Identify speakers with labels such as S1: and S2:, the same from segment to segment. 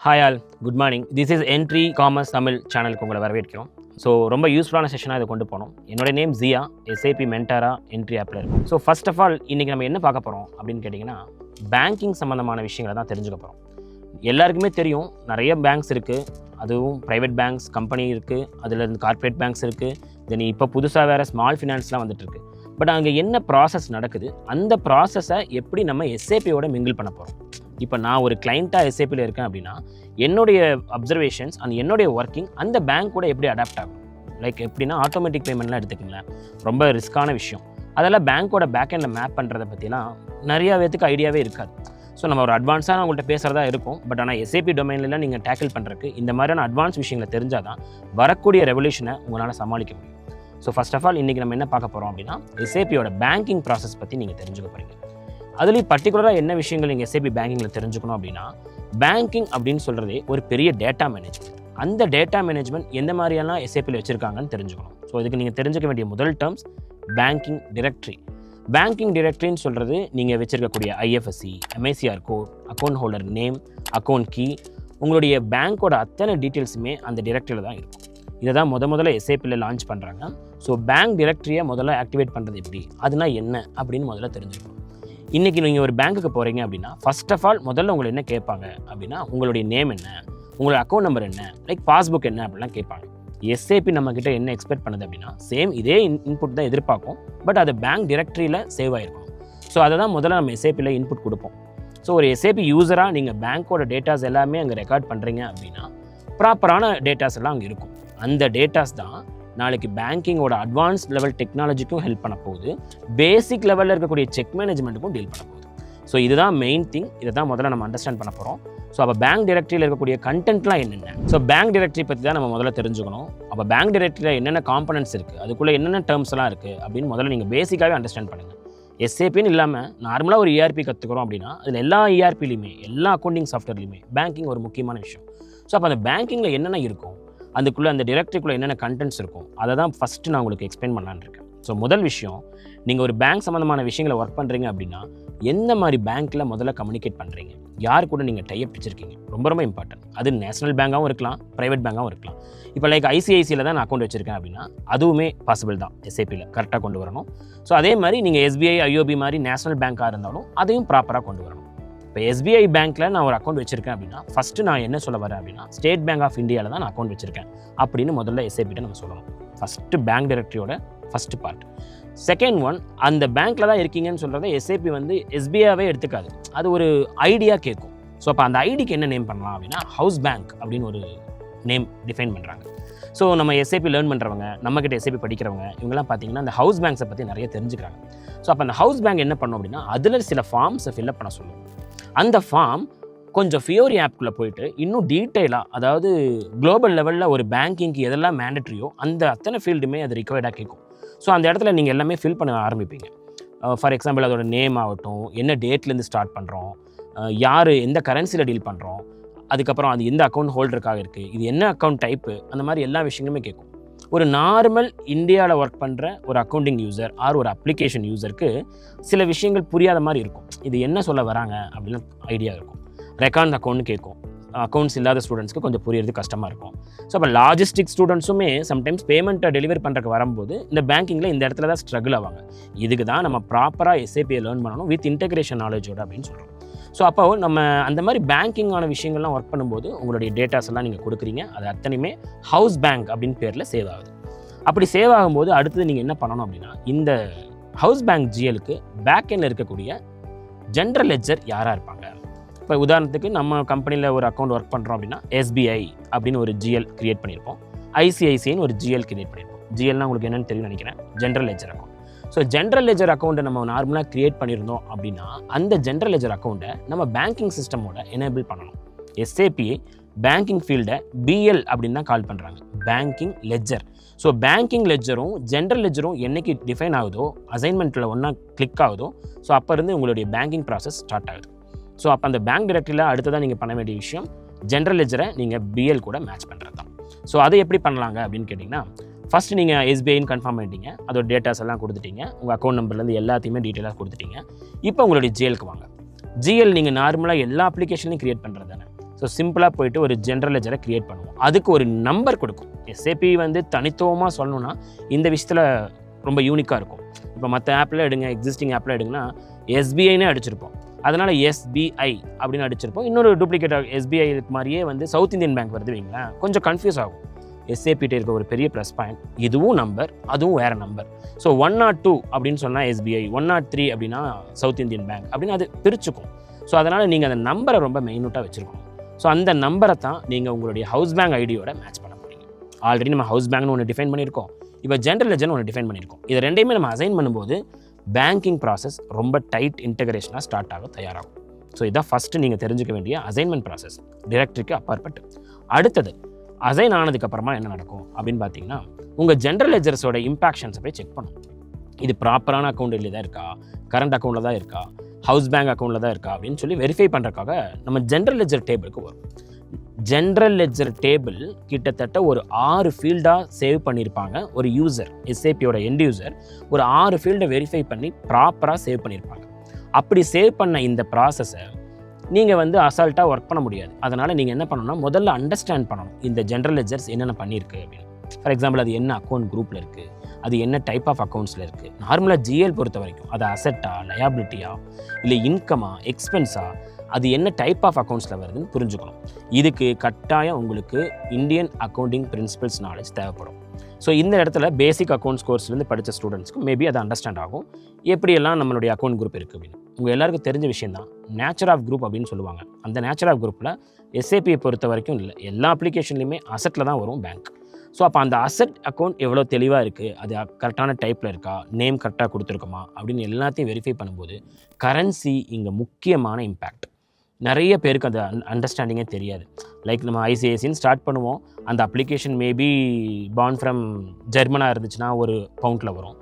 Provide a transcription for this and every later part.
S1: Hi all, good morning. This is entry commerce Tamil சேனலுக்கு உங்களை வரவேற்கிறோம். ஸோ ரொம்ப யூஸ்ஃபுல்லான செஷனாக இதை கொண்டு போனோம். என்னோட நேம் ஜியா, எஸ்ஏபி மென்டாரா என்ட்ரி ஆப்பில் இருக்கும். ஸோ ஃபர்ஸ்ட் ஆஃப் ஆல் இன்றைக்கி நம்ம என்ன பார்க்க போகிறோம் அப்படின்னு கேட்டிங்கன்னா, பேங்கிங் சம்மந்தமான விஷயங்களை தான் தெரிஞ்சுக்க போகிறோம். எல்லாருக்குமே தெரியும், நிறைய பேங்க்ஸ் இருக்குது. அதுவும் ப்ரைவேட் பேங்க்ஸ், கம்பெனி இருக்குது, அதில் இருந்து கார்ப்பரேட் பேங்க்ஸ் இருக்குது. தென் இப்போ புதுசாக வேறு ஸ்மால் ஃபினான்ஸ்லாம் வந்துட்டுருக்கு. பட் அங்கே என்ன ப்ராசஸ் நடக்குது, அந்த ப்ராசஸை எப்படி நம்ம எஸ்ஏபியோட மிங்கிள் பண்ண போகிறோம். இப்போ நான் ஒரு கிளைண்ட்டாக எஸ்ஏபியில் இருக்கேன் அப்படின்னா, என்னுடைய அப்சர்வேஷன்ஸ் அண்ட் என்னுடைய ஒர்க்கிங் அந்த பேங்க் கூட எப்படி அடாப்ட் ஆகும். லைக் எப்படின்னா, ஆட்டோமேட்டிக் பேமெண்ட்லாம் எடுத்துக்கங்களேன், ரொம்ப ரிஸ்க்கான விஷயம். அதெல்லாம் பேங்க்கோட பேக்கெண்டில் மேப் பண்ணுறதை பற்றிலாம் நிறையா பேத்துக்கு ஐடியாவே இருக்காது. ஸோ நம்ம ஒரு அட்வான்ஸாக உங்கள்கிட்ட பேசுகிறதா இருக்கும். பட் ஆனால் எஸ்ஏபி டொமைன்லாம் நீங்கள் டேக்கிள் பண்ணுறதுக்கு இந்த மாதிரியான அட்வான்ஸ் விஷயங்களை தெரிஞ்சால் தான் வரக்கூடிய ரெவல்யூஷனை உங்களால் சமாளிக்க முடியும். ஸோ ஃபர்ஸ்ட் ஆஃப் ஆல் இன்றைக்கி நம்ம என்ன பார்க்க போகிறோம் அப்படின்னா, எஸ்ஏபியோட பேங்கிங் ப்ராசஸ் பற்றி நீங்கள் தெரிஞ்சுக்க போகிறீங்க. அதுலேயும் பர்டிகுலராக என்ன விஷயங்கள் நீங்கள் எஸ்ஏபி பேங்கிங்கில் தெரிஞ்சுக்கணும் அப்படின்னா, பேங்கிங் அப்படின்னு சொல்கிறதே ஒரு பெரிய டேட்டா மேனேஜ்மெண்ட். அந்த டேட்டா மேனேஜ்மெண்ட் எந்த மாதிரியெல்லாம் எஸ்ஏபியில் வச்சுருக்காங்கன்னு தெரிஞ்சுக்கணும். ஸோ இதுக்கு நீங்கள் தெரிஞ்சுக்க வேண்டிய முதல் டேர்ம்ஸ் பேங்கிங் டிரெக்டரி. பேங்கிங் டிரெக்டரின்னு சொல்கிறது நீங்கள் வச்சுருக்கக்கூடிய IFSC, MICR code, account holder name, account key, உங்களுடைய பேங்க்கோட அத்தனை டீட்டெயில்ஸுமே அந்த டிரெக்டரியில் தான் இருக்கும். இதை தான் முதல்ல எஸ்ஏபியில் லான்ச் பண்ணுறாங்க. ஸோ பேங்க் டிரெக்டரியை முதல்ல ஆக்டிவேட் பண்ணுறது எப்படி, அதுனா என்ன அப்படின்னு முதல்ல தெரிஞ்சுக்கணும். இன்றைக்கி நீங்கள் ஒரு பேங்க்குக்கு போகிறீங்க அப்படின்னா, ஃபர்ஸ்ட் ஆஃப் ஆல் முதல்ல உங்களை என்ன கேட்பாங்க அப்படின்னா, உங்களுடைய நேம் என்ன, உங்களோட அக்கௌண்ட் நம்பர் என்ன, லைக் பாஸ்புக் என்ன அப்படிலாம் கேட்பாங்க. எஸ்ஏபி நம்மக்கிட்ட என்ன எக்ஸ்பெக்ட் பண்ணுது அப்படின்னா, சேம் இதே இன்புட் தான் எதிர்பார்க்கும். பட் அது பேங்க் டிரெக்டரியில் சேவ் ஆகிருக்கும். ஸோ அதை தான் முதல்ல நம்ம எஸ்ஏபியில் இன்புட் கொடுப்போம். ஸோ ஒரு எஸ்ஏபி யூஸராக நீங்கள் பேங்க்கோட டேட்டாஸ் எல்லாமே அங்கே ரெக்கார்ட் பண்ணுறீங்க அப்படின்னா, ப்ராப்பரான டேட்டாஸ் எல்லாம் அங்கே இருக்கும். அந்த டேட்டாஸ் தான் நாளைக்கு பேங்கிங்கோட அட்வான்ஸ் லெவல் டெக்னாலஜிக்கும் ஹெல்ப் பண்ண போகுது, பேசிக் லெவலில் இருக்கக்கூடிய செக் மேனேஜ்மெண்ட்டுக்கும் டீல் பண்ண போகுது. ஸோ இதுதான் மெயின் திங். இதை தான் முதல்ல நம்ம அண்டர்ஸ்டாண்ட் பண்ண போகிறோம். ஸோ அப்போ பேங்க் டிரெக்டரியில் இருக்கக்கூடிய கண்டென்ட்லாம் என்னென்ன, ஸோ பேங்க் டிரெக்டரி பற்றி தான் நம்ம முதல்ல தெரிஞ்சுக்கணும். அப்போ பேங்க் டிரெக்டரியில் என்னென்ன காம்பனன்ட்ஸ் இருக்குது, அதுக்குள்ளே என்னென்ன டேர்ம்ஸ்லாம் இருக்குது அப்படின்னு முதல்ல நீங்கள் பேசிக்காகவே அண்டர்ஸ்டாண்ட் பண்ணுங்கள். எஸ்ஏபின்னு இல்லாமல் நார்மலாக ஒரு இஆர்பி கற்றுக்கிறோம் அப்படின்னா, அதில் எல்லா இஆர்பிலையுமே, எல்லா அக்கௌண்டிங் சாஃப்ட்வேர்லையுமே பேங்கிங் ஒரு முக்கியமான விஷயம். ஸோ அப்போ அந்த பேங்கிங்கில் என்னென்ன இருக்கும், அதுக்குள்ளே அந்த டிரெக்டரிக்குள்ளே என்னென்ன கண்டென்ட்ஸ் இருக்கும், அதை தான் ஃபஸ்ட்டு நான் உங்களுக்கு எக்ஸ்பிளைன் பண்ணலான்னு இருக்கேன். ஸோ முதல் விஷயம், நீங்கள் ஒரு பேங்க் சம்மந்தமான விஷயங்களை ஒர்க் பண்ணுறீங்க அப்படின்னா, எந்த மாதிரி பேங்க்கில் முதல்ல கம்யூனிகேட் பண்ணுறீங்க, யார் கூட நீங்கள் டைப் வச்சுருக்கீங்க, ரொம்ப ரொம்ப இம்பார்ட்டன்ட். அது நேஷனல் பேங்காகவும் இருக்கலாம், ப்ரைவேட் பேங்காகவும் இருக்கலாம். இப்போ லைக் ஐசிஐசியில் தான் நான் அக்கௌண்ட் வச்சுருக்கேன் அப்படின்னா, அதுவுமே பாசிபிள் தான் எஸ்ஏபியில் கரெக்டாக கொண்டு வரணும். ஸோ அதே மாதிரி நீங்கள் எஸ்பிஐ, ஐஓபி மாதிரி நேஷனல் பேங்காக இருந்தாலும் அதையும் ப்ராப்பராக கொண்டு வரணும். இப்போ எஸ்பிஐ பேங்க்கில் நான் ஒரு அக்கௌண்ட் வச்சுருக்கேன் அப்படின்னா, ஃபஸ்ட்டு நான் என்ன சொல்ல வரேன் அப்படின்னா, ஸ்டேட் பேங்க் ஆஃப் இந்தியாவில் தான் நான் அக்கௌண்ட் வச்சுருக்கேன் அப்படின்னு முதல்ல எஸ்ஏபிட்ட நம்ம சொல்லணும். ஃபஸ்ட்டு பேங்க் டைரக்டரியோட ஃபஸ்ட்டு பார்ட். செகண்ட் ஒன், அந்த பேங்க்கில் தான் இருக்கீங்கன்னு சொல்கிறத எஸ்ஏபி வந்து எஸ்பிஐவே எடுத்துக்காது, அது ஒரு ஐடியா கேட்கும். ஸோ அப்போ அந்த ஐடிக்கு என்ன நேம் பண்ணலாம் அப்படின்னா, ஹவுஸ் பேங்க் அப்படின்னு ஒரு நேம் டிஃபைன் பண்ணுறாங்க. ஸோ நம்ம எஸ்ஏபி லேர்ன் பண்ணுறவங்க, நம்மக்கிட்ட எஸ்ஏபி படிக்கிறவங்க, இவங்கெல்லாம் பார்த்தீங்கன்னா அந்த ஹவுஸ் பேங்க்ஸை பற்றி நிறைய தெரிஞ்சுக்கிறாங்க. ஸோ அப்போ அந்த ஹவுஸ் பேங்க் என்ன பண்ணும் அப்படின்னா, அதில் சில ஃபார்ம்ஸை ஃபில்அப் பண்ண சொல்லும். அந்த ஃபார்ம் கொஞ்சம் ஃபியோரி ஆப்குள்ளே போயிட்டு இன்னும் டீட்டெயிலாக, அதாவது குளோபல் லெவலில் ஒரு பேங்கிங்க்கு எதெல்லாம் மேண்டட்ரியோ அந்த அத்தனை ஃபீல்டுமே அது ரிக்வயர்டாக கேட்கும். ஸோ அந்த இடத்துல நீங்கள் எல்லாமே ஃபில் பண்ண ஆரம்பிப்பீங்க. ஃபார் எக்ஸாம்பிள், அதோட நேம் ஆகட்டும், என்ன டேட்லேருந்து ஸ்டார்ட் பண்ணுறோம், யார் எந்த கரன்சியில் டீல் பண்ணுறோம், அதுக்கப்புறம் அது எந்த அக்கௌண்ட் ஹோல்டருக்காக இருக்குது, இது என்ன அக்கௌண்ட் டைப்பு, அந்த மாதிரி எல்லா விஷயங்களுமே கேட்கும். ஒரு நார்மல் இந்தியாவில் ஒர்க் பண்ணுற ஒரு அக்கௌண்டிங் யூசர் ஆர் ஒரு அப்ளிகேஷன் யூசருக்கு சில விஷயங்கள் புரியாத மாதிரி இருக்கும். இது என்ன சொல்ல வராங்க அப்படின்னு ஐடியா இருக்கும். ரெக்கார்ட் அக்கௌண்ட்னு கேட்கும். அக்கௌண்ட்ஸ் இல்லாத ஸ்டூடெண்ட்ஸ்க்கு கொஞ்சம் புரியுறது கஷ்டமாக இருக்கும். ஸோ அப்போ லாஜிஸ்டிக் ஸ்டூடெண்ட்ஸுமே சம்டைம்ஸ் பேமெண்ட்டை டெலிவரி பண்ணுறதுக்கு வரும்போது இந்த பேங்கிங்கில் இந்த இடத்துல தான் ஸ்ட்ரகிள் ஆவாங்க. இதுக்கு தான் நம்ம ப்ராப்பராக எஸ்ஏபியை லேர்ன் பண்ணணும் வித் இன்டெகிரேஷன் நாலேஜோட அப்படின்னு சொல்கிறோம். ஸோ அப்போ நம்ம அந்த மாதிரி பேங்கிங்கான விஷயங்கள்லாம் ஒர்க் பண்ணும்போது உங்களுடைய டேட்டாஸ் எல்லாம் நீங்கள் கொடுக்குறீங்க, அது அத்தனையுமே ஹவுஸ் பேங்க் அப்படின்னு பேரில் சேவ் ஆகுது. அப்படி சேவ் ஆகும்போது அடுத்தது நீங்கள் என்ன பண்ணணும் அப்படின்னா, இந்த ஹவுஸ் பேங்க் ஜிஎலுக்கு பேக்கெண்டில் இருக்கக்கூடிய ஜென்ரல் லெட்ஜர் யாராக இருப்பாங்க. இப்போ உதாரணத்துக்கு நம்ம கம்பெனியில் ஒரு அக்கௌண்ட் ஒர்க் பண்ணுறோம் அப்படின்னா, எஸ்பிஐ அப்படின்னு ஒரு ஜிஎல் கிரியேட் பண்ணியிருப்போம், ஐசிஐசின்னு ஒரு ஜிஎல் கிரியேட் பண்ணியிருப்போம். ஜிஎல்னா உங்களுக்கு என்னென்னு தெரியும் நினைக்கிறேன், general ledger account. So general ledger அக்கௌண்ட்டை நம்ம நார்மலாக கிரியேட் பண்ணியிருந்தோம் அப்படின்னா, அந்த ஜென்ரல் லெட்ஜர் அக்கௌண்ட்டை நம்ம பேங்கிங் சிஸ்டமோட எனேபிள் பண்ணணும். எஸ்ஏபிஐ பேங்கிங் ஃபீல்டை பிஎல் அப்படின்னு தான் கால் பண்ணுறாங்க, பேங்கிங் லெட்ஜர். ஸோ பேங்கிங் லெட்ஜரும் ஜென்ரல் லெட்ஜரும் என்றைக்கு டிஃபைன் ஆகுதோ, அசைன்மெண்ட்டில் ஒன்றா கிளிக் ஆகுதோ, ஸோ அப்போ இருந்து உங்களுடைய பேங்கிங் ப்ராசஸ் ஸ்டார்ட் ஆகுது. ஸோ அப்போ அந்த பேங்க் டைரக்டரியில் அடுத்ததான் நீங்கள் பண்ண வேண்டிய விஷயம், ஜென்ரல் லெட்ஜரை நீங்கள் பிஎல் கூட மேட்ச் பண்ணுறது தான். ஸோ அதை எப்படி பண்ணலாங்க அப்படின்னு கேட்டிங்கன்னா, ஃபஸ்ட்டு நீங்கள் எஸ்பிஐன்னு கன்ஃபார்ம் பண்ணிட்டீங்க, அதோட டேட்டாஸ் எல்லாம் கொடுத்துட்டீங்க, உங்கள் அக்கௌண்ட் நம்பர்லேருந்து எல்லாத்தையுமே டீட்டெயிலாக கொடுத்துட்டீங்க. இப்போ உங்களுடைய ஜிஎலுக்கு வாங்க. ஜிஎல் நீங்கள் நார்மலாக எல்லா அப்ளிகேஷன்லையும் கிரியேட் பண்ணுறது தானே. ஸோ சிம்பிளாக போயிட்டு ஒரு ஜென்ரல் லெஜரை க்ரியேட் பண்ணுவோம். அதுக்கு ஒரு நம்பர் கொடுக்கும். எஸ்ஏபி வந்து தனித்துவமாக சொல்லணும்னா இந்த விஷயத்தில் ரொம்ப யூனிக்காக இருக்கும். இப்போ மற்ற ஆப்பில் எடுங்க, எக்ஸிஸ்டிங் ஆப்பில் எடுங்கன்னா எஸ்பிஐனே அடிச்சிருப்போம். அதனால் எஸ்பிஐ அப்படின்னு அடிச்சிருப்போம். இன்னொரு டூப்ளிகேட் எஸ்பிஐ மாதிரியே வந்து சவுத் இந்தியன் பேங்க் வருது வைங்களேன், கொஞ்சம் கன்ஃபியூஸ் ஆகும். எஸ்ஏபிட்ட இருக்க ஒரு பெரிய ப்ளஸ் பாயிண்ட், இதுவும் நம்பர் அதுவும் வேறு நம்பர். ஸோ 102 அப்படின்னு சொன்னால் எஸ்பிஐ, 103 அப்படின்னா சவுத் இந்தியன் பேங்க் அப்படின்னு அது பிரிச்சுக்கும். ஸோ அதனால் நீங்கள் அந்த நம்பரை ரொம்ப மெயினூட்டாக வச்சுருக்கணும். ஸோ அந்த நம்பரை தான் நீங்கள் உங்களுடைய ஹவுஸ் பேங்க் ஐடியோட மேட்ச் பண்ண போகிறீங்க. ஆல்ரெடி நம்ம ஹவுஸ் பேங்க்னு ஒன்று டிஃபைன் பண்ணியிருக்கோம், இப்போ ஜென்ரல் லெஜர்னு ஒன்று டிஃபைன் பண்ணியிருக்கோம். இது ரெண்டையுமே நம்ம அசைன் பண்ணும்போது பேங்கிங் ப்ராசஸ் ரொம்ப டைட் இன்டகிரேஷனாக ஸ்டார்ட் ஆக தயாராகும். ஸோ இதான் ஃபஸ்ட்டு நீங்கள் தெரிஞ்சுக்க வேண்டிய அசைன்மெண்ட் ப்ராசஸ், டிரெக்டரிக்கு அப்பாற்பட்டு. அடுத்தது அசைன் ஆனதுக்கப்புறமா என்ன நடக்கும் அப்படின்னு பார்த்தீங்கன்னா, உங்கள் ஜென்ரல் லெஜர்ஸோட இம்பாக்ஷன்ஸை போய் செக் பண்ணும். இது ப்ராப்பரான அக்கௌண்ட்டில் தான் இருக்கா, கரண்ட் அக்கௌண்ட்டில் தான் இருக்கா, ஹவுஸ் பேங்க் அக்கௌண்ட்டில் தான் இருக்கா அப்படின்னு சொல்லி வெரிஃபை பண்ணுறதுக்காக நம்ம ஜென்ரல் லெஜர் டேபிளுக்கு வரும். ஜென்ரல் லெஜர் டேபிள் கிட்டத்தட்ட ஒரு 6 ஃபீல்டாக சேவ் பண்ணியிருப்பாங்க. ஒரு யூசர், எஸ்ஏபியோட எண்ட் யூசர் ஒரு 6 ஃபீல்டை வெரிஃபை பண்ணி ப்ராப்பராக சேவ் பண்ணியிருப்பாங்க. அப்படி சேவ் பண்ண இந்த ப்ராசஸை நீங்கள் வந்து அசால்ட்டாக ஒர்க் பண்ண முடியாது. அதனால் நீங்கள் என்ன பண்ணணும்னா, முதல்ல அண்டர்ஸ்டாண்ட் பண்ணணும் இந்த ஜென்ரல் லெஜர்ஸ் என்னென்ன பண்ணியிருக்கு அப்படின்னு. ஃபார் எக்ஸாம்பிள், அது என்ன அக்கௌண்ட் குரூப்பில் இருக்குது, அது என்ன டைப் ஆஃப் அக்கௌண்ட்ஸில் இருக்குது. நார்மலாக ஜிஎல் பொறுத்த வரைக்கும் அது அசெட்டா, லயபிலிட்டியா, இல்லை இன்கமா, எக்ஸ்பென்ஸா, அது என்ன டைப் ஆஃப் அக்கௌண்ட்ஸில் வருதுன்னு புரிஞ்சுக்கணும். இதுக்கு கட்டாயம் உங்களுக்கு இந்தியன் அக்கௌண்டிங் பிரின்சிபல்ஸ் நாலேஜ் தேவைப்படும். ஸோ இந்த இடத்துல பேசிக் அக்கௌண்ட்ஸ் கோர்ஸ்லேருந்து படித்த ஸ்டூடெண்ட்ஸ்க்கு மேபி அது அண்டர்ஸ்டாண்ட் ஆகும், எப்படியெல்லாம் நம்மளுடைய அக்கௌண்ட் குரூப் இருக்குது அப்படின்னு. உங்கள் எல்லாருக்கும் தெரிஞ்ச விஷயம் தான் நேச்சர் ஆஃப் குரூப் அப்படின்னு சொல்லுவாங்க. அந்த நேச்சர் ஆஃப் குரூப்பில் எஸ்ஏபியை பொறுத்த வரைக்கும் இல்லை, எல்லா அப்ளிகேஷன்லையுமே அசெட்டில் தான் வரும் பேங்க். ஸோ அப்போ அந்த அசெட் அக்கௌண்ட் எவ்வளோ தெளிவாக இருக்குது, அது கரெக்டான டைப்பில் இருக்கா, நேம் கரெக்டாக கொடுத்துருக்கோமா அப்படின்னு எல்லாத்தையும் வெரிஃபை பண்ணும்போது கரன்சி இங்கே முக்கியமான இம்பேக்ட். நிறைய பேருக்கு அந்த அண்டர்ஸ்டாண்டிங்கே தெரியாது. லைக் நம்ம ஐசிஐசின்னு ஸ்டார்ட் பண்ணுவோம், அந்த அப்ளிகேஷன் மேபி பார்ன் ஃப்ரம் ஜெர்மனாக இருந்துச்சுன்னா ஒரு பவுண்டில் வரும்,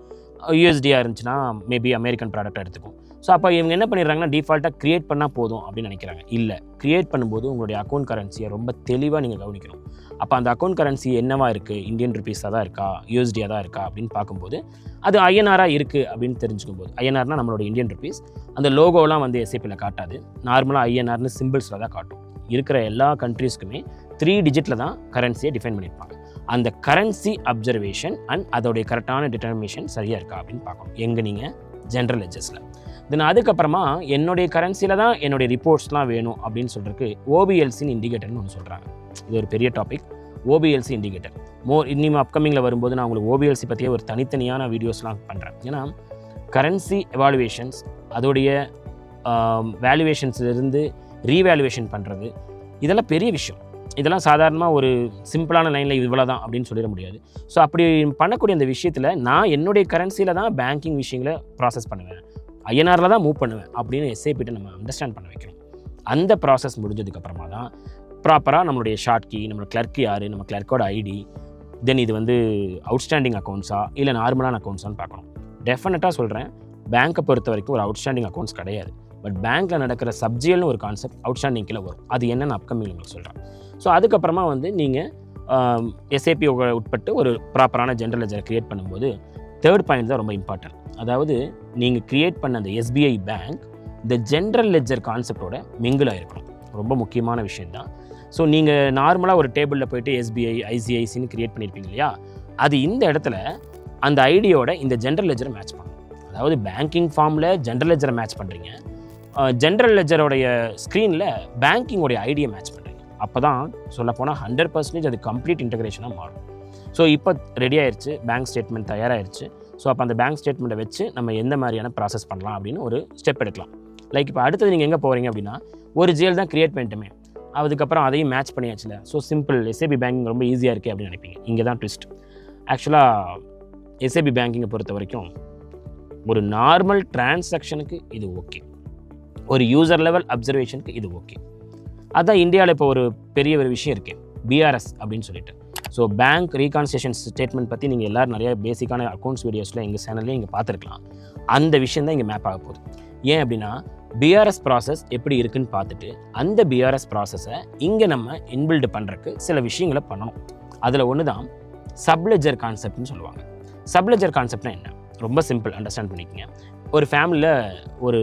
S1: யூஎஸ்டியாக இருந்துச்சுன்னா மேபி அமெரிக்கன் ப்ராடக்டாக எடுத்துக்கும். ஸோ அப்போ இவங்க என்ன பண்ணிடுறாங்கன்னா, டிஃபால்ட்டாக க்ரியேட் பண்ணால் போதும் அப்படின்னு நினைக்கிறாங்க. இல்லை, க்ரியேட் பண்ணும்போது உங்களுடைய அக்கௌண்ட் கரன்சியை ரொம்ப தெளிவாக நீங்கள் கவனிக்கணும். அப்போ அந்த அக்கௌண்ட் கரன்சி என்னவா இருக்குது, இந்தியன் ருபீஸாக தான் இருக்கா, யூஎஸ்டியாக தான் இருக்கா அப்படின்னு பார்க்கும்போது அது ஐஎன்ஆராக இருக்குது அப்படின்னு தெரிஞ்சுக்கும் போது, ஐஎன்ஆர்னால் நம்மளோட இந்தியன் ருபீஸ், அந்த லோகோலாம் வந்து எஸ்ஏபியில் காட்டாது, நார்மலாக ஐஎன்ஆர்னு சிம்பிள்ஸில் தான் காட்டும். இருக்கிற எல்லா கண்ட்ரீஸ்க்குமே 3 டிஜிட்டில் தான் கரன்சியை டிஃபைன் பண்ணியிருப்பாங்க. அந்த கரன்சி அப்சர்வேஷன் அண்ட் அதோடைய கரெக்டான டிட்டர்மினேஷன் சரியாக இருக்கா அப்படின்னு பார்க்கணும் எங்கே நீங்கள் ஜென்ரல் லெஜர்ஸில். தென் அதுக்கப்புறமா என்னுடைய கரன்சியில் தான் என்னுடைய ரிப்போர்ட்ஸ்லாம் வேணும் அப்படின்னு சொல்கிறதுக்கு ஓபிஎல்சின்னு இண்டிகேட்டர்னு ஒன்று சொல்கிறாங்க. இது ஒரு பெரிய டாபிக், ஓபிஎல்சி இண்டிகேட்டர். இன்னும் அப்கமிங்கில் வரும்போது நான் உங்களுக்கு ஓபிஎல்சி பற்றியே ஒரு தனித்தனியான வீடியோஸ்லாம் பண்ணுறேன். ஏன்னா கரன்சி எவாலுவேஷன்ஸ், அதோடைய வேல்யூவேஷன்ஸ்லேருந்து ரீவேல்யூவேஷன் பண்ணுறது, இதெல்லாம் பெரிய விஷயம். இதெல்லாம் சாதாரணமாக ஒரு சிம்பிளான லைனில் இவ்வளோ தான் அப்படின்னு சொல்லிட முடியாது. ஸோ அப்படி பண்ணக்கூடிய அந்த விஷயத்தில் நான் என்னுடைய கரன்சியில் தான் பேங்கிங் விஷயங்களை ப்ராசஸ் பண்ணுவேன், ஐஎன்ஆரில் தான் மூவ் பண்ணுவேன் அப்படின்னு எஸ்ஏபிட்ட நம்ம அண்டர்ஸ்டாண்ட் பண்ண வைக்கணும். அந்த ப்ராசஸ் முடிஞ்சதுக்கப்புறமா தான் ப்ராப்பராக நம்மளுடைய ஷார்ட் கீ, நம்மளோட கிளர்க் யார், நம்ம கிளர்க்கோட ஐடி, தென் இது வந்து அவுட்ஸ்டாண்டிங் அக்கௌண்ட்ஸா இல்லை நார்மலான அக்கௌண்ட்ஸான்னு பார்க்கணும். டெஃபினட்டாக சொல்கிறேன், பேங்க்கை பொறுத்த வரைக்கும் ஒரு அவுட்ஸ்டாண்டிங் அக்கௌண்ட்ஸ் கிடையாது. பட் பேங்க்கில் நடக்கிற சப்ஜியல்னு ஒரு கான்செப்ட் அவுட்ஸ்டாண்டிங் கீழே வரும். அது என்னென்னு அப்கமிங் உங்களுக்கு சொல்கிறேன். ஸோ அதுக்கப்புறமா வந்து நீங்கள் எஸ்ஏபி உட்பட்டு ஒரு ப்ராப்பரான ஜென்ரல் லெஜரை க்ரியேட் பண்ணும்போது தேர்ட் பாயிண்ட் தான் ரொம்ப இம்பார்ட்டன்ட். அதாவது நீங்கள் க்ரியேட் பண்ண அந்த எஸ்பிஐ பேங்க் இந்த ஜென்ரல் லெஜர் கான்செப்டோட மிங்கிளாக இருக்கணும். ரொம்ப முக்கியமான விஷயந்தான். ஸோ நீங்கள் நார்மலாக ஒரு டேபிளில் போய்ட்டு எஸ்பிஐ ஐசிஐசின்னு க்ரியேட் பண்ணியிருப்பீங்க இல்லையா, அது இந்த இடத்துல அந்த ஐடியோட இந்த ஜென்ரல் லெஜரை மேட்ச் பண்ணணும். அதாவது பேங்கிங் ஃபார்மில் ஜென்ரல் லெஜரை மேட்ச் பண்ணுறீங்க, ஜென்ரல் லெஜரோடைய ஸ்க்ரீனில் பேங்கிங்கோடைய ஐடியை மேட்ச் பண்ணுறீங்க. அப்போ தான் சொல்லப்போனால் 100% அது கம்ப்ளீட் இன்டகிரேஷனாக மாறும். ஸோ இப்போ ரெடி ஆயிடுச்சு, பேங்க் ஸ்டேட்மெண்ட் தயாராகிடுச்சு. ஸோ அப்போ அந்த பேங்க் ஸ்டேட்மெண்ட்டை வச்சு நம்ம எந்த மாதிரியான ப்ராசஸ் பண்ணலாம் அப்படின்னு ஒரு ஸ்டெப் எடுக்கலாம். லைக் இப்போ அடுத்தது நீங்கள் எங்கே போகிறீங்க அப்படின்னா, ஒரு ஜிஎல் தான் க்ரியேட் பண்ணிட்டுமே, அதுக்கப்புறம் அதையும் மேட்ச் பண்ணியாச்சுல, ஸோ சிம்பிள் எஸ்ஏபி பேங்கிங் ரொம்ப ஈஸியாக இருக்குது அப்படின்னு நினைப்பீங்க. இங்கே தான் ட்விஸ்ட். ஆக்சுவலாக எஸ்ஏபி பேங்கிங்கை பொறுத்த வரைக்கும் ஒரு நார்மல் டிரான்சாக்ஷனுக்கு இது ஓகே, ஒரு யூசர் லெவல் அப்சர்வேஷனுக்கு இது ஓகே. அதான் இந்தியாவில் இப்போ ஒரு பெரிய ஒரு விஷயம் இருக்குது, பிஆர்எஸ் அப்படின்னு சொல்லிட்டு. ஸோ பேங்க் ரீகான்சிலேஷன் ஸ்டேட்மெண்ட் பற்றி நீங்கள் எல்லோரும் நிறைய பேசிக்கான அக்கௌண்ட்ஸ் வீடியோஸில் எங்கள் சேனல்லையும் இங்கே பார்த்துருக்கலாம். அந்த விஷயம் தான் இங்கே மேப் ஆக போகுது. ஏன் அப்படின்னா, பிஆர்எஸ் ப்ராசஸ் எப்படி இருக்குன்னு பார்த்துட்டு அந்த பிஆர்எஸ் ப்ராசஸை இங்கே நம்ம இன்பில்டு பண்ணுறதுக்கு சில விஷயங்களை பண்ணணும். அதில் ஒன்று தான் சப்லெஜர் கான்செப்ட்னு சொல்லுவாங்க. சப்லெஜர் கான்செப்ட்னா என்ன? ரொம்ப சிம்பிள், அண்டர்ஸ்டாண்ட் பண்ணிக்கங்க. ஒரு ஃபேமிலியில் ஒரு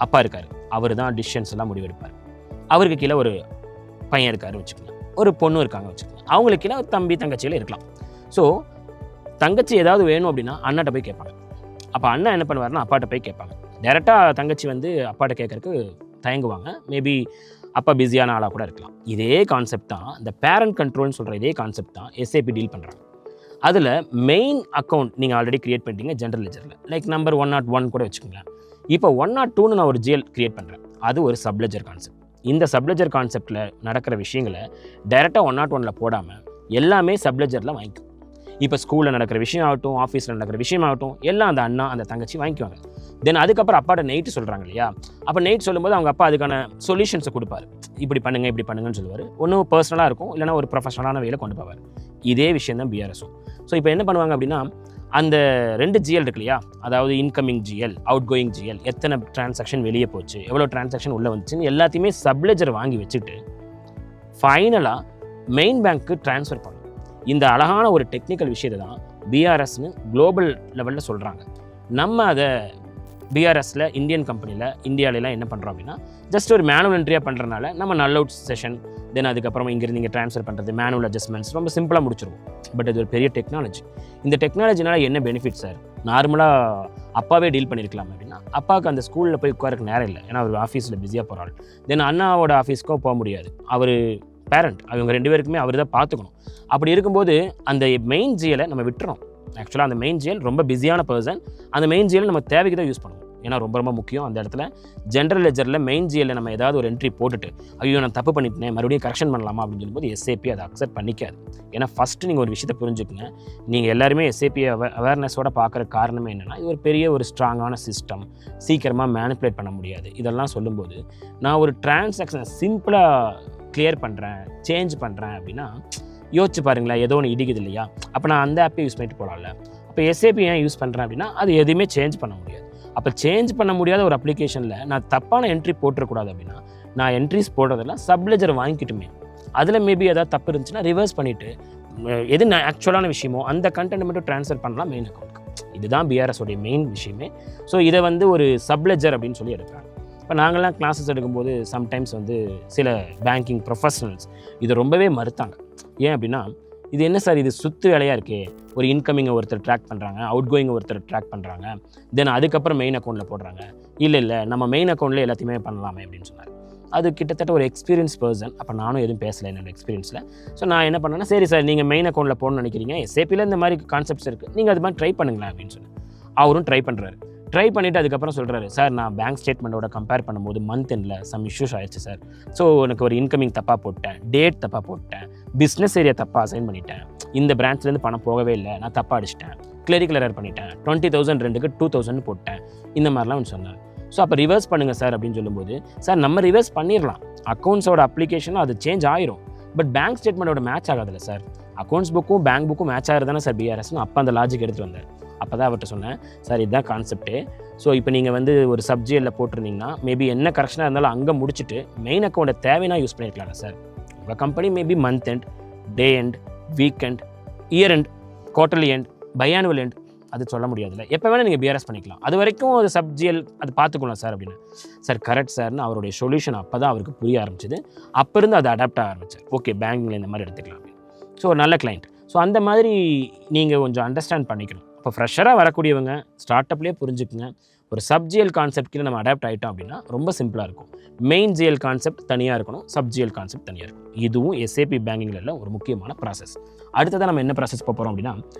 S1: அப்பா இருக்கார், அவர் தான் டிசிஷன்ஸ் எல்லாம் முடிவெடுப்பார். அவருக்கு கீழே ஒரு பையன் இருக்காரு வச்சுக்கோங்க, ஒரு பொண்ணு இருக்காங்க வச்சுக்கோங்க, அவங்களுக்கு கீழே ஒரு தம்பி தங்கச்சியில் இருக்கலாம். ஸோ தங்கச்சி ஏதாவது வேணும் அப்படின்னா அண்ணாட்ட போய் கேட்பாங்க. அப்போ அண்ணா என்ன பண்ணுவாருன்னா அப்பாட்ட போய் கேட்பாங்க. டேரெக்டாக தங்கச்சி வந்து அப்பாட்ட கேட்கறதுக்கு தயங்குவாங்க. மேபி அப்பா பிஸியான ஆளாக கூட இருக்கலாம். இதே கான்செப்ட் தான், இந்த பேரண்ட் கண்ட்ரோல்னு சொல்கிற இதே கான்செப்ட் தான் எஸ்ஏபி டீல் பண்ணுறாங்க. அதில் மெயின் அக்கௌண்ட் நீங்கள் ஆல்ரெடி க்ரியேட் பண்ணிட்டீங்க ஜென்ரல் லெஜரில், லைக் நம்பர் 101 கூட வச்சுக்கோங்களேன். இப்போ 102ன்னு நான் ஒரு ஜிஎல் க்ரியேட் பண்ணுறேன், அது ஒரு சப்லெஜர் கான்செப்ட். இந்த சப்லெஜர் கான்செப்டில் நடக்கிற விஷயங்களை டைரெக்டாக 101ல் போடாமல் எல்லாமே சப்லெஜரில் வாங்கிக்கும். இப்போ ஸ்கூலில் நடக்கிற விஷயம் ஆகட்டும், ஆஃபீஸில் நடக்கிற விஷயம் ஆகட்டும், எல்லாம் அந்த அண்ணா அந்த தங்கச்சி வாங்கிக்குவாங்க. தென் அதுக்கப்புறம் அப்பாட்ட நைட்டு சொல்கிறாங்க இல்லையா, அப்போ நைட் சொல்லும்போது அவங்க அப்பா அதுக்கான சொல்யூஷன்ஸை கொடுப்பாரு. இப்படி பண்ணுங்கன்னு சொல்லுவார். ஒன்றும் பர்சனலாக இருக்கும், இல்லைனா ஒரு ப்ரொஃபஷனலான வேலை கொண்டு போவார். இதே விஷயம் தான் பிஆர்எஸும். ஸோ இப்போ என்ன பண்ணுவாங்க அப்படின்னா, அந்த 2 ஜிஎல் இருக்கு இல்லையா, அதாவது incoming GL, out going GL, எத்தனை டிரான்சாக்ஷன் வெளியே போச்சு, எவ்வளோ டிரான்சாக்ஷன் உள்ளே வந்துச்சுன்னு எல்லாத்தையுமே சப்லெஜர் வாங்கி வச்சுட்டு ஃபைனலாக மெயின் பேங்க்கு ட்ரான்ஸ்ஃபர் பண்ணும். இந்த அழகான ஒரு டெக்னிக்கல் விஷயத்தை தான் பிஆர்எஸ்னு குளோபல் லெவலில் சொல்கிறாங்க. நம்ம அதை பிஆர்எஸில் இந்தியன் கம்பெனியில் இந்தியாவிலலாம் என்ன பண்ணுறோம் அப்படின்னா, ஜஸ்ட் ஒரு மேனுவல் என்ட்ரியாக பண்ணுறதுனால நம்ம நல்ல அவுட் செஷன், தென் அதுக்கப்புறம் இங்கேருந்து இங்கே ட்ரான்ஸ்ஃபர் பண்ணுறது, மேனுவல் அட்ஜஸ்ட்மெண்ட்ஸ் ரொம்ப சிம்பிளாக முடிச்சிருவோம். பட் இது ஒரு பெரிய டெக்னாலஜி. இந்த டெக்னாலஜினால் என்ன பெனிஃபிட் சார்? நார்மலாக அப்பாவே டீல் பண்ணியிருக்கலாம் அப்படின்னா, அப்பாவுக்கு அந்த ஸ்கூலில் போய் உட்காரக்கு நேரம் இல்லை, ஏன்னா அவர் ஆஃபீஸில் பிஸியாக போகிறாள். தென் அண்ணாவோட ஆஃபீஸ்க்கும் போக முடியாது, அவர் பேரண்ட், அவங்க 2 பேருக்குமே அவர் தான் பார்த்துக்கணும். அப்படி இருக்கும்போது அந்த மெயின் ஜிஎலை நம்ம விட்டுறோம். ஆக்சுவலாக அந்த மெயின் ஜிஎல் ரொம்ப பிஸியான பர்சன், அந்த மெயின் ஜிஎல் நம்ம தேவைக்கு தான் யூஸ் பண்ணுவோம். ஏன்னா ரொம்ப ரொம்ப முக்கியம். அந்த இடத்துல ஜென்ரல் லெஜரில் மெயின் ஜிஎல்ல நம்ம ஏதாவது ஒரு என்ட்ரி போட்டுட்டு ஐயோ நான் தப்பு பண்ணிட்டேன் மறுபடியும் கரெக்ஷன் பண்ணலாமா அப்படின்னு சொல்லும்போது எஸ்ஏபி அதை அக்செப்ட் பண்ணிக்காது. ஏன்னா ஃபஸ்ட்டு நீங்கள் ஒரு விஷயத்தை புரிஞ்சுக்குங்க, நீங்கள் எல்லாருமே எஸ்ஏபி அவேர்னஸோட பார்க்குற காரணமே என்னென்னா, இது ஒரு பெரிய ஒரு ஸ்ட்ராங்கான சிஸ்டம், சீக்கிரமாக மேனிப்புலேட் பண்ண முடியாது. இதெல்லாம் சொல்லும்போது நான் ஒரு டிரான்சாக்ஷனை சிம்பிளாக கிளியர் பண்ணுறேன், சேஞ்ச் பண்ணுறேன் அப்படின்னா யோசிச்சு பாருங்களேன், ஏதோ ஒன்று இடிக்குது இல்லையா, அப்போ நான் அந்த ஆப்பை யூஸ் பண்ணிட்டு போகலாம்ல. அப்போ எஸ்ஏபி ஏன் யூஸ் பண்ணுறேன் அப்படின்னா, அது எதுவுமே சேஞ்ச் பண்ண முடியாது. அப்போ சேஞ்ச் பண்ண முடியாத ஒரு அப்ளிகேஷனில் நான் தப்பான என்ட்ரி போட்டுறக்கூடாது அப்படின்னா, நான் என்ட்ரிஸ் போடுறதெல்லாம் சப்லெஜர் வாங்கிக்கிட்டுமே, அதில் மேபி ஏதாவது தப்பு இருந்துச்சுன்னா ரிவர்ஸ் பண்ணிவிட்டு எது ஆக்சுவலான விஷயமோ அந்த கண்டென்ட் மட்டும் ட்ரான்ஸ்ஃபர் பண்ணலாம் மெயின் அக்கௌண்ட்க்கு. இதுதான் பிஆர்எஸோடைய மெயின் விஷயமே. ஸோ இதை வந்து ஒரு சப்லெஜர் அப்படின்னு சொல்லி எடுக்கிறாங்க. இப்போ நாங்கள்லாம் கிளாஸஸ் எடுக்கும்போது சம்டைம்ஸ் வந்து சில பேங்கிங் ப்ரொஃபஷனல்ஸ் இதை ரொம்பவே மறுத்தாங்க. ஏன் அப்படின்னா, இது என்ன சார், இது சுற்று வேலையாக இருக்கே, ஒரு இன்கமிங்கை ஒருத்தர் ட்ராக் பண்ணுறாங்க, அவுட் கோயிங்கை ஒருத்தர் ட்ராக் பண்ணுறாங்க, தென் அதுக்கப்புறம் மெயின் அக்கௌண்ட்டில் போடுறாங்க. இல்லை நம்ம மெயின் அக்கௌண்ட்டில் எல்லாத்தையுமே பண்ணலாமே அப்படின்னு சொன்னார். அது கிட்டத்தட்ட ஒரு எக்ஸ்பீரியன்ஸ் பர்சன். அப்போ நானும் எதுவும் பேசலை என்னோடய எக்ஸ்பீரியன்ஸில். ஸோ நான் என்ன பண்ணேன்னா, சரி சார் நீங்கள் மெயின் அக்கௌண்ட்டில் போகணும்னு நினைக்கிறீங்க, எஸ்ஏபியில் இந்த மாதிரி கான்செப்ட்ஸ் இருக்குது, நீங்கள் அது மாதிரி ட்ரை பண்ணுங்களேன் அப்படின்னு சொன்னேன். அவரும் ட்ரை பண்ணுறாரு. ட்ரை பண்ணிவிட்டு அதுக்கப்புறம் சொல்கிறாரு, சார் நான் பேங்க் ஸ்டேட்மெண்ட்டோட கம்பேர் பண்ணும்போது மந்த் எண்டில் சம் இஷ்யூஸ் ஆயிடுச்சு சார். ஸோ எனக்கு ஒரு இன்கமிங் தப்பாக போட்டேன், டேட் தப்பாக போட்டேன், பிஸ்னஸ் ஏரியா தப்பாக அசைன் பண்ணிட்டேன், இந்த பிரான்ச்லேருந்து பணம் போகவே இல்லை, நான் தப்பாக அடிச்சிட்டேன், கிளரிக்கல் எரர் பண்ணிட்டேன், 20,000 ரெண்டுக்கு 2,000 போட்டேன், இந்த மாதிரிலாம் ஒன்று சொன்னார். ஸோ அப்போ ரிவர்ஸ் பண்ணுங்கள் சார் அப்படின்னு சொல்லும்போது, சார் நம்ம ரிவர்ஸ் பண்ணிடலாம், அக்கௌண்ட்ஸோட அப்ளிகேஷனும் அது சேஞ்ச் ஆயிரும், பட் பேங்க் ஸ்டேட்மெண்ட்டோட மேட்ச் ஆகாதில்ல சார், அக்கௌண்ட்ஸ் புக்கும் பேங்க் புக்கும் மேட்ச் ஆகிறது தானே சார் பிஆர்எஸ்னு. அப்போ அந்த லாஜிக் எடுத்துகிட்டு வந்தார். அப்போ தான் அவர்கிட்ட சொன்னேன், சார் இதுதான் கான்செப்ட்டு. ஸோ இப்போ நீங்கள் வந்து ஒரு சப்ஜெக்டில் போட்டிருந்தீங்கன்னா மேபி என்ன கரெக்ஷனாக இருந்தாலும் அங்கே முடிச்சுட்டு மெயின் அக்கௌண்ட்டை தேவைன்னா யூஸ் பண்ணியிருக்கலாம்ல சார். உங்கள் company maybe month end, day end, week end, year end, quarterly end, biannual end, அது சொல்ல முடியாதுல்ல, எப்போ வேணால் நீங்கள் பிஆர்எஸ் பண்ணிக்கலாம், அது வரைக்கும் அது சப்ஜிஎல் அது பார்த்துக்கலாம் சார் அப்படின்னு. சார் கரெக்ட் சார்னு அவருடைய சொல்யூஷன் அப்போ தான் அவருக்கு புரிய ஆரம்பிச்சிது. அப்போ இருந்து அதை அடாப்ட் ஆக ஆரம்பிச்சார். ஓகே பேங்கில் இந்த மாதிரி எடுத்துக்கலாம் அப்படின்னு. ஸோ ஒரு நல்ல கிளைண்ட். ஸோ அந்த மாதிரி நீங்கள் கொஞ்சம் அண்டர்ஸ்டாண்ட் பண்ணிக்கணும். இப்போ ஃப்ரெஷராக வரக்கூடியவங்க ஸ்டார்ட் அப்லேயே புரிஞ்சுக்குங்க, ஒரு சப்ஜிஎல் கான்செப்ட்க்கு நம்ம அடாப்ட் ஆகிட்டோம் அப்படின்னா ரொம்ப சிம்பிளாக இருக்கும். மெயின் ஜிஎல் கான்செப்ட் தனியாக இருக்கணும், சப்ஜிஎல் கான்செப்ட் தனியாக இருக்கும். இதுவும் எஸ்ஏபி பேங்கிங்கில் ஒரு முக்கியமான ப்ராசஸ். அடுத்ததான் நம்ம என்ன ப்ராசஸ் போகிறோம் அப்படின்னா,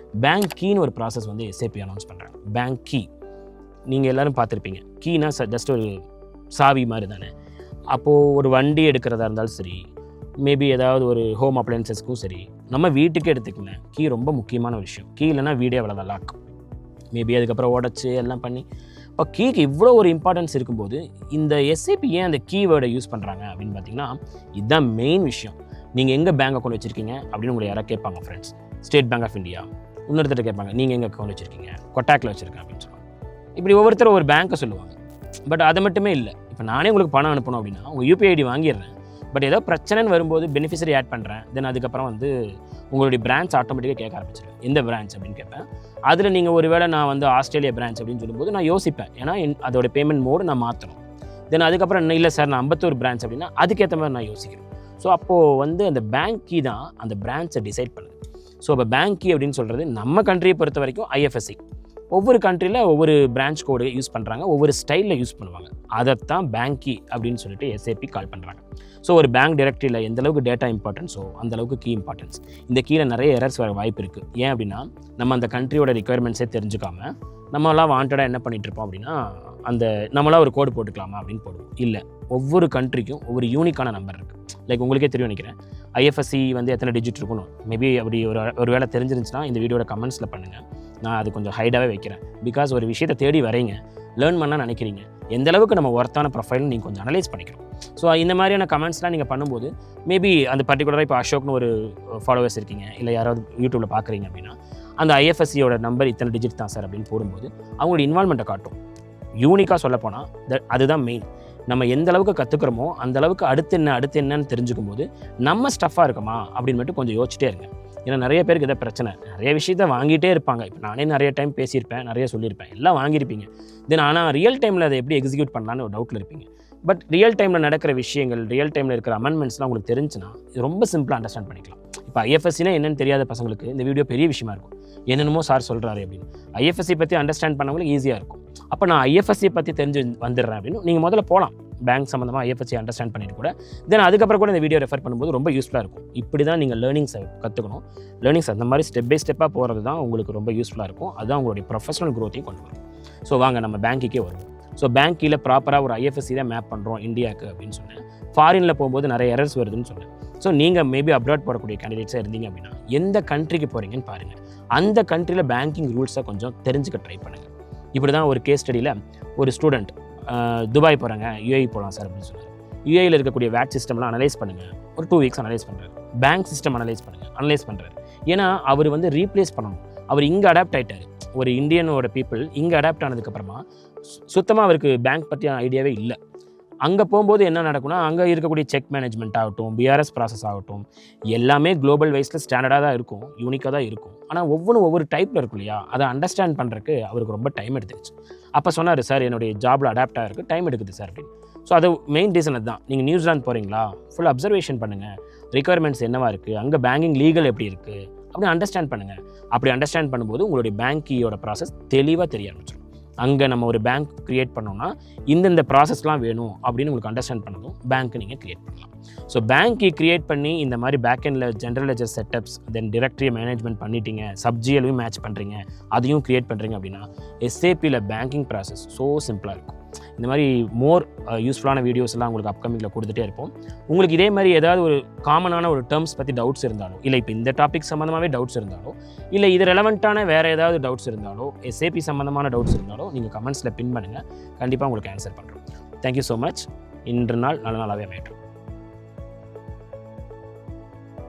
S1: பேங்க் கீன்னு ஒரு ப்ராசஸ் வந்து எஸ்ஏபி அனௌன்ஸ் பண்ணுறாங்க. பேங்க் கீ நீங்கள் எல்லோரும் பார்த்துருப்பீங்க. கீனா ஜஸ்ட் ஒரு சாவி மாதிரி தானே. அப்போது ஒரு வண்டி எடுக்கிறதா இருந்தாலும் சரி, மேபி ஏதாவது ஒரு ஹோம் அப்ளையன்சஸ்க்கும் சரி, நம்ம வீட்டுக்கு எடுத்துக்கங்க, கீ ரொம்ப முக்கியமான ஒரு விஷயம். கீ இல்லைனா வீடே அவ்வளோ லாக், மேபி அதுக்கப்புறம் உடச்சி எல்லாம் பண்ணி. இப்போ கீக்கு இவ்வளோ ஒரு இம்பார்ட்டன்ஸ் இருக்கும்போது இந்த எஸ்ஏபி ஏன் அந்த கீவேர்டை யூஸ் பண்ணுறாங்க அப்படின்னு பார்த்தீங்கன்னா, இதுதான் மெயின் விஷயம். நீங்கள் எங்கே பேங்க் அக்கௌண்ட் வச்சுருக்கீங்க அப்படின்னு உங்களை யாராவது கேட்பாங்க friends. State Bank of India, இன்னொருத்தர் கேட்பாங்க நீங்கள் எங்கே அக்கௌண்ட் வச்சுருக்கீங்க, கொட்டாக்கில் வச்சுருக்கேன் அப்படின்னு சொல்லுவாங்க. இப்படி ஒவ்வொருத்தரும் ஒரு பேங்க்கை சொல்லுவாங்க. பட் அது மட்டுமே இல்லை, இப்போ நானே உங்களுக்கு பணம் அனுப்பணும் அப்படின்னா உங்கள் யூபிஐ ஐடி வாங்கிடுறேன், பட் ஏதோ பிரச்சனைன்னு வரும்போது பெனிஃபிஷரி ஆட் பண்ணுறேன், தென் அதுக்கப்புறம் வந்து உங்களுடைய பிரான்ச் ஆட்டோமேட்டிக்காக கேட்க ஆரம்பிச்சிடும், எந்த பிரான்ச் அப்படின்னு கேட்பேன். அதில் நீங்கள் ஒரு வேளை நான் வந்து ஆஸ்திரேலியா பிரான்ச் அப்படின்னு சொல்லும்போது நான் யோசிப்பேன், ஏன்னா அதோட பேமெண்ட் மோடு நான் மாற்றணும். தென் அதுக்கப்புறம் இல்லை சார் நான் 51 பிரான்ச் அப்படின்னா அதுக்கேற்ற மாதிரி நான் யோசிக்கிறேன். ஸோ அப்போது வந்து அந்த பேங்க் கீ தான் அந்த பிரான்ச்சை டிசைட் பண்ணுது. ஸோ இப்போ பேங்க் கீ அப்படின்னு சொல்கிறது நம்ம கண்ட்ரியை பொறுத்த வரைக்கும் ஐஎஃப்எஸ்சி. ஒவ்வொரு கண்ட்ரியில் ஒவ்வொரு பிரான்ச் கோடு யூஸ் பண்ணுறாங்க, ஒவ்வொரு ஸ்டைலில் யூஸ் பண்ணுவாங்க. அதைத்தான் பேங்க் கீ அப்படின்னு சொல்லிட்டு எஸ்ஏபி கால் பண்ணுறாங்க. ஸோ ஒரு பேங்க் டைரக்டரியில் எந்த அளவுக்கு டேட்டா இம்பார்ட்டன்ஸோ அந்தளவுக்கு கீ இம்பார்ட்டன்ஸ். இந்த கீழே நிறைய எரர்ஸ் வர வாய்ப்பு இருக்குது. ஏன் அப்படின்னா நம்ம அந்த கண்ட்ரியோட ரிக்குயர்மெண்ட்ஸே தெரிஞ்சுக்காம நம்மளாம் வாண்டடாக என்ன பண்ணிகிட்ருப்போம் அப்படின்னா அந்த நம்மளாம் ஒரு கோடு போட்டுக்கலாமா அப்படின்னு போடுவோம். இல்லை, ஒவ்வொரு கண்ட்ரிக்கும் ஒவ்வொரு யூனிக்கான நம்பர் இருக்குது. லைக் உங்களுக்கே தெரியும் நினைக்கிறேன், ஐஎஃப்எஸ்சி வந்து எத்தனை டிஜிட் இருக்கணும். மேபி அப்படி ஒரு வேளை தெரிஞ்சிருந்துச்சுன்னா இந்த வீடியோட கமெண்ட்ஸில் பண்ணுங்கள். நான் அது கொஞ்சம் ஹைடாகவே வைக்கிறேன். பிகாஸ் ஒரு விஷயத்தை தேடி வரீங்க, லேர்ன் பண்ணால் நினைக்கிறீங்க, எந்த அளவுக்கு நம்ம ஒர்த்தான ப்ரொஃபைல் நீங்கள் கொஞ்சம் அனலைஸ் பண்ணிக்கிறோம். ஸோ இந்த மாதிரியான கமெண்ட்ஸ்லாம் நீங்கள் பண்ணும்போது மேபி அந்த பர்டிகுலராக இப்போ அசோக்னு ஒரு ஃபாலோவர்ஸ் இருக்கீங்க, இல்லை யாராவது யூடியூப்பில் பார்க்குறீங்க அப்படின்னா அந்த ஐஎஃப்எஸ்சியோட நம்பர் இத்தனை டிஜிட் தான் சார் அப்படின்னு போடும்போது அவங்களோட இன்வால்மெண்ட்டை காட்டும். யூனிக்காக சொல்லப்போனால் அதுதான் மெயின். நம்ம எந்த அளவுக்கு கற்றுக்குறோமோ அந்த அளவுக்கு அடுத்து என்னன்னு தெரிஞ்சுக்கும் போது நம்ம ஸ்டஃபாக இருக்குமா அப்படின்னு மட்டும் கொஞ்சம் யோசிச்சிட்டே இருங்க. ஏன்னா நிறைய பேருக்கு இதை பிரச்சனை, நிறைய விஷயத்த வாங்கிட்டே இருப்பாங்க. இப்போ நானே நிறைய டைம் பேசியிருப்பேன், நிறைய சொல்லியிருப்பேன், எல்லாம் வாங்கியிருப்பீங்க. தென் ஆனால் ரியல் டைமில் அதை எப்படி எக்ஸிக்யூட் பண்ணலான்னு ஒரு டவுட்டில் இருப்பீங்க. பட் ரியல் டைமில் நடக்கிற விஷயங்கள், ரியல் டைமில் இருக்கிற அமெண்ட்மெண்ட்ஸ்லாம் உங்களுக்கு தெரிஞ்சுன்னா இது ரொம்ப சிம்பிளாக அண்டர்ஸ்டாண்ட் பண்ணிக்கலாம். இப்போ ஐஎஃப்எஸ்சினா என்னென்னு தெரியாத பசங்களுக்கு இந்த வீடியோ பெரிய விஷயமா இருக்கும். என்னென்னமோ சார் சொல்கிறாரு அப்படின்னு. ஐஎஃப்எஸ்சி பற்றி அண்டர்ஸ்டாண்ட் பண்ணவங்களுக்கு ஈஸியாக இருக்கும். அப்போ நான் ஐஎஃப்எஸ்சியை பற்றி தெரிஞ்சு வந்துடுறேன் அப்படின்னு நீங்கள் முதல்ல போகலாம். பேங்க் சம்மந்தமாக ஐஎஃப்எஸ்சி அண்டர்ஸ்டாண்ட் பண்ணிட்டு கூட தென் அதுக்கப்புறம் கூட இந்த வீடியோ ரெஃபர் பண்ணும்போது ரொம்ப யூஸ்ஃபுல்லாக இருக்கும். இப்படி தான் நீங்கள் லேர்னிங்ஸை கற்றுக்கணும். லேர்னிங்ஸ் அந்த மாதிரி ஸ்டெப் பை ஸ்டெப்பாக போகிறது தான் உங்களுக்கு ரொம்ப யூஸ்ஃபுல்லாக இருக்கும். அதுதான் உங்களுடைய ப்ரொஃபஷனல் க்ரோத்தையும் கொண்டு வரும். ஸோ வாங்க நம்ம பேங்க்குக்கே வருவோம். ஸோ பேங்க் கீழே ப்ராப்பராக ஒரு ஐஎஃப்எஸ்சி தான் மேப் பண்ணுறோம் இந்தியாவுக்கு அப்படின்னு சொன்னேன். ஃபாரினில் போகும்போது நிறைய எரர்ஸ் வருதுன்னு சொன்னேன். ஸோ நீங்கள் மேபி அப்ராட் போடக்கூடிய கேண்டிடேட்ஸாக இருந்தீங்க அப்படின்னா எந்த கண்ட்ரிக்கு போகிறீங்கன்னு பாருங்கள். அந்த கண்ட்ரியில் பேங்கிங் ரூல்ஸை கொஞ்சம் தெரிஞ்சுக்க ட்ரை பண்ணுங்கள். இப்படி தான் ஒரு கேஸ் ஸ்டடியில் ஒரு ஸ்டூடெண்ட் துபாய் போகிறாங்க, யூஏஇ போகலாம் சார் அப்படின்னு சொன்னார். யூஏஇயில் இருக்கக்கூடிய வேட் சிஸ்டம்லாம் அனலைஸ் பண்ணுங்கள். ஒரு 2 வீக்ஸ் அனலைஸ் பண்ணுறாரு. பேங்க் சிஸ்டம் அனலைஸ் பண்ணுறாரு. ஏன்னா அவர் வந்து ரீப்ளேஸ் பண்ணணும். அவர் இங்கே அடாப்ட் ஆகிட்டார். ஒரு இந்தியனோட பீப்புள் இங்கே அடாப்ட் ஆனதுக்கப்புறமா சுத்தமாக அவருக்கு பேங்க் பற்றிய ஐடியாவே இல்லை. அங்கே போகும்போது என்ன நடக்கும்னா அங்கே இருக்கக்கூடிய செக் மேனேஜ்மெண்ட் ஆகட்டும், பிஆர்எஸ் ப்ராசஸ் ஆகட்டும், எல்லாமே குளோபல் வைஸில் ஸ்டாண்டர்டாக தான் இருக்கும், யூனிக்காக தான் இருக்கும். ஆனால் ஒவ்வொரு டைப்பில் இருக்கும் இல்லையா, அதை அண்டர்ஸ்டாண்ட் பண்ணுறதுக்கு அவருக்கு ரொம்ப டைம் எடுத்துருச்சு. அப்போ சொன்னார், சார் என்னுடைய ஜாபில் அடாப்ட் ஆகிருக்கு, டைம் எடுக்குது சார் அப்படின்னு. ஸோ அது மெயின் ரீசன் அதுதான். நீங்கள் நியூசிலாந்து போகிறீங்களா, ஃபுல் அப்சர்வேஷன் பண்ணுங்கள், ரிக்குயர்மெண்ட்ஸ் என்னவா இருக்குது, அங்கே பேங்கிங் லீகல் எப்படி இருக்குது அப்படின்னு அண்டர்ஸ்டாண்ட் பண்ணுங்கள். அப்படி அண்டர்ஸ்டாண்ட் பண்ணும்போது உங்களுடைய பேங்க் கீயோட ப்ராசஸ் தெளிவாக தெரிய ஆரம்பிச்சிடும். அங்கே நம்ம ஒரு பேங்க் க்ரியேட் பண்ணோம்னா இந்தந்த ப்ராசஸ்லாம் வேணும் அப்படின்னு உங்களுக்கு அண்டர்ஸ்டாண்ட் பண்ணதும் பேங்க்கு நீங்கள் க்ரியேட் பண்ணலாம். ஸோ பேங்க்கை க்ரியேட் பண்ணி இந்த மாதிரி பேக் எண்டில் ஜென்ரல் லெஜர் செட்டப்ஸ், தென் டிரெக்டரியை மேனேஜ்மெண்ட் பண்ணிட்டீங்க, சப்ஜிஎல்லையும் மேட்ச் பண்ணுறீங்க, அதையும் க்ரியேட் பண்ணுறீங்க அப்படின்னா எஸ்ஏபியில் பேங்கிங் ப்ராசஸ் ஸோ சிம்பிளாக இருக்கும். இந்த மாதிரி மோர் யூஸ்ஃபுல்லான வீடியோஸ் எல்லாம் உங்களுக்கு அப்கமிங்கில் கொடுத்துட்டே இருப்போம். உங்களுக்கு இதே மாதிரி ஏதாவது ஒரு காமனான ஒரு டேர்ம்ஸ் பற்றி டவுட்ஸ் இருந்தாலும், இல்லை இப்போ இந்த டாபிக் சம்மந்தமாகவே டவுட்ஸ் இருந்தாலோ, இல்லை இது ரெலவெண்ட்டான வேறு ஏதாவது டவுட்ஸ் இருந்தாலோ, எஸ்ஏபி சம்மந்தமான டவுட்ஸ் இருந்தாலோ நீங்கள் கமெண்ட்ஸில் பின் பண்ணுங்கள். கண்டிப்பாக உங்களுக்கு ஆன்சர் பண்ணுறோம். Thank you so much. இன்று நாள் நல்ல நாளாகவே அமையட்டும்.